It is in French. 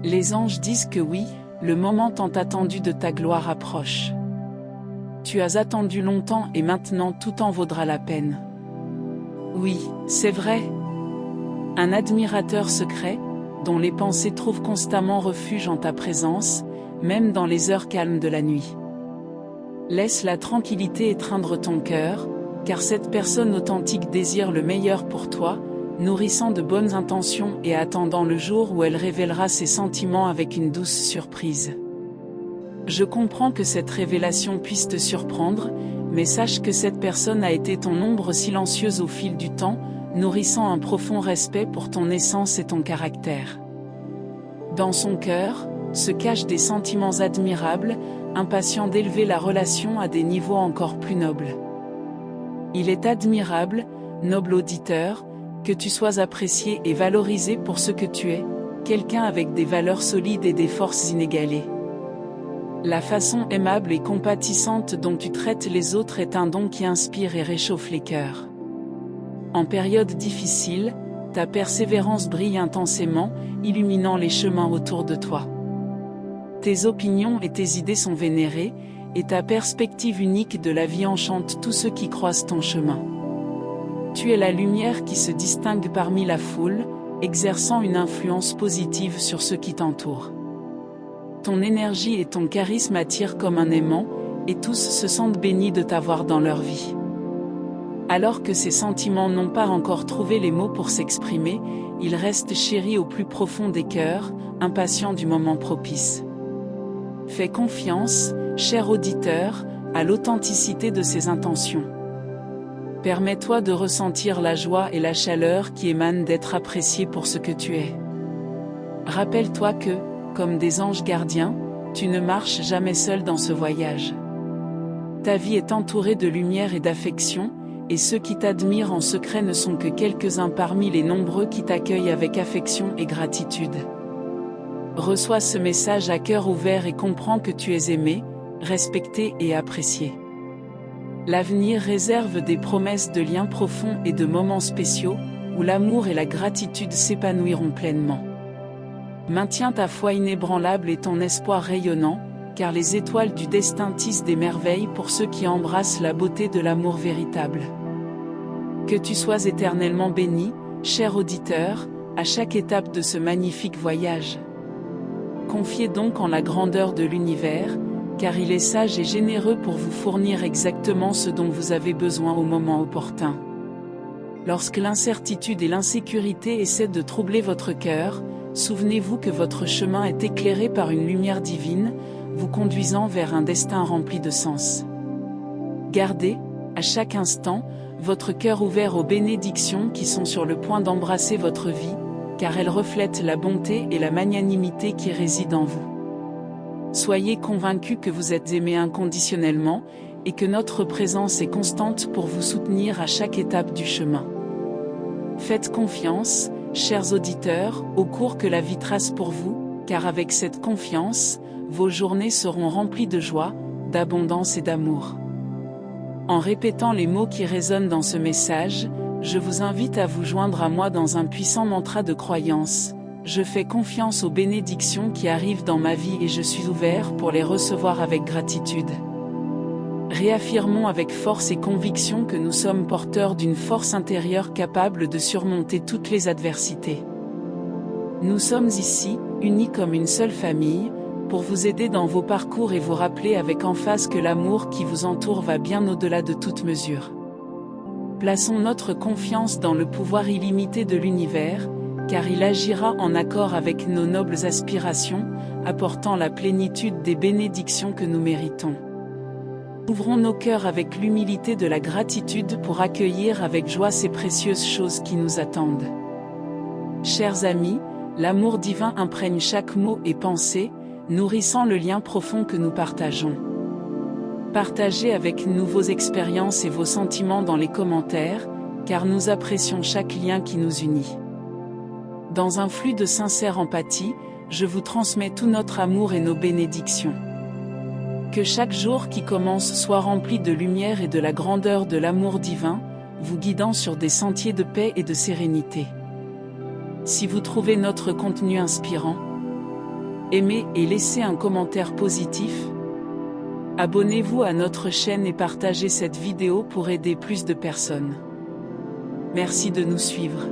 Les anges disent que oui, le moment tant attendu de ta gloire approche. Tu as attendu longtemps et maintenant tout en vaudra la peine. Oui, c'est vrai. Un admirateur secret, dont les pensées trouvent constamment refuge en ta présence, même dans les heures calmes de la nuit. Laisse la tranquillité étreindre ton cœur, car cette personne authentique désire le meilleur pour toi, nourrissant de bonnes intentions et attendant le jour où elle révélera ses sentiments avec une douce surprise. Je comprends que cette révélation puisse te surprendre, mais sache que cette personne a été ton ombre silencieuse au fil du temps, nourrissant un profond respect pour ton essence et ton caractère. Dans son cœur, se cachent des sentiments admirables, impatients d'élever la relation à des niveaux encore plus nobles. Il est admirable, noble auditeur, que tu sois apprécié et valorisé pour ce que tu es, quelqu'un avec des valeurs solides et des forces inégalées. La façon aimable et compatissante dont tu traites les autres est un don qui inspire et réchauffe les cœurs. En période difficile, ta persévérance brille intensément, illuminant les chemins autour de toi. Tes opinions et tes idées sont vénérées, et ta perspective unique de la vie enchante tous ceux qui croisent ton chemin. Tu es la lumière qui se distingue parmi la foule, exerçant une influence positive sur ceux qui t'entourent. Ton énergie et ton charisme attirent comme un aimant, et tous se sentent bénis de t'avoir dans leur vie. Alors que ces sentiments n'ont pas encore trouvé les mots pour s'exprimer, ils restent chéris au plus profond des cœurs, impatients du moment propice. Fais confiance, cher auditeur, à l'authenticité de ces intentions. Permets-toi de ressentir la joie et la chaleur qui émanent d'être apprécié pour ce que tu es. Rappelle-toi que, comme des anges gardiens, tu ne marches jamais seul dans ce voyage. Ta vie est entourée de lumière et d'affection, et ceux qui t'admirent en secret ne sont que quelques-uns parmi les nombreux qui t'accueillent avec affection et gratitude. Reçois ce message à cœur ouvert et comprends que tu es aimé, respecté et apprécié. L'avenir réserve des promesses de liens profonds et de moments spéciaux, où l'amour et la gratitude s'épanouiront pleinement. Maintiens ta foi inébranlable et ton espoir rayonnant, car les étoiles du destin tissent des merveilles pour ceux qui embrassent la beauté de l'amour véritable. Que tu sois éternellement béni, cher auditeur, à chaque étape de ce magnifique voyage. Confiez donc en la grandeur de l'univers, car il est sage et généreux pour vous fournir exactement ce dont vous avez besoin au moment opportun. Lorsque l'incertitude et l'insécurité essaient de troubler votre cœur, souvenez-vous que votre chemin est éclairé par une lumière divine, vous conduisant vers un destin rempli de sens. Gardez, à chaque instant, votre cœur ouvert aux bénédictions qui sont sur le point d'embrasser votre vie, car elles reflètent la bonté et la magnanimité qui résident en vous. Soyez convaincus que vous êtes aimés inconditionnellement, et que notre présence est constante pour vous soutenir à chaque étape du chemin. Faites confiance, chers auditeurs, au cours que la vie trace pour vous, car avec cette confiance, vos journées seront remplies de joie, d'abondance et d'amour. En répétant les mots qui résonnent dans ce message, je vous invite à vous joindre à moi dans un puissant mantra de croyance. Je fais confiance aux bénédictions qui arrivent dans ma vie et je suis ouvert pour les recevoir avec gratitude. Réaffirmons avec force et conviction que nous sommes porteurs d'une force intérieure capable de surmonter toutes les adversités. Nous sommes ici, unis comme une seule famille, pour vous aider dans vos parcours et vous rappeler avec emphase que l'amour qui vous entoure va bien au-delà de toute mesure. Plaçons notre confiance dans le pouvoir illimité de l'univers, car il agira en accord avec nos nobles aspirations, apportant la plénitude des bénédictions que nous méritons. Ouvrons nos cœurs avec l'humilité de la gratitude pour accueillir avec joie ces précieuses choses qui nous attendent. Chers amis, l'amour divin imprègne chaque mot et pensée, nourrissant le lien profond que nous partageons. Partagez avec nous vos expériences et vos sentiments dans les commentaires, car nous apprécions chaque lien qui nous unit. Dans un flux de sincère empathie, je vous transmets tout notre amour et nos bénédictions. Que chaque jour qui commence soit rempli de lumière et de la grandeur de l'amour divin, vous guidant sur des sentiers de paix et de sérénité. Si vous trouvez notre contenu inspirant, Aimez et laissez un commentaire positif. Abonnez-vous à notre chaîne et partagez cette vidéo pour aider plus de personnes. Merci de nous suivre.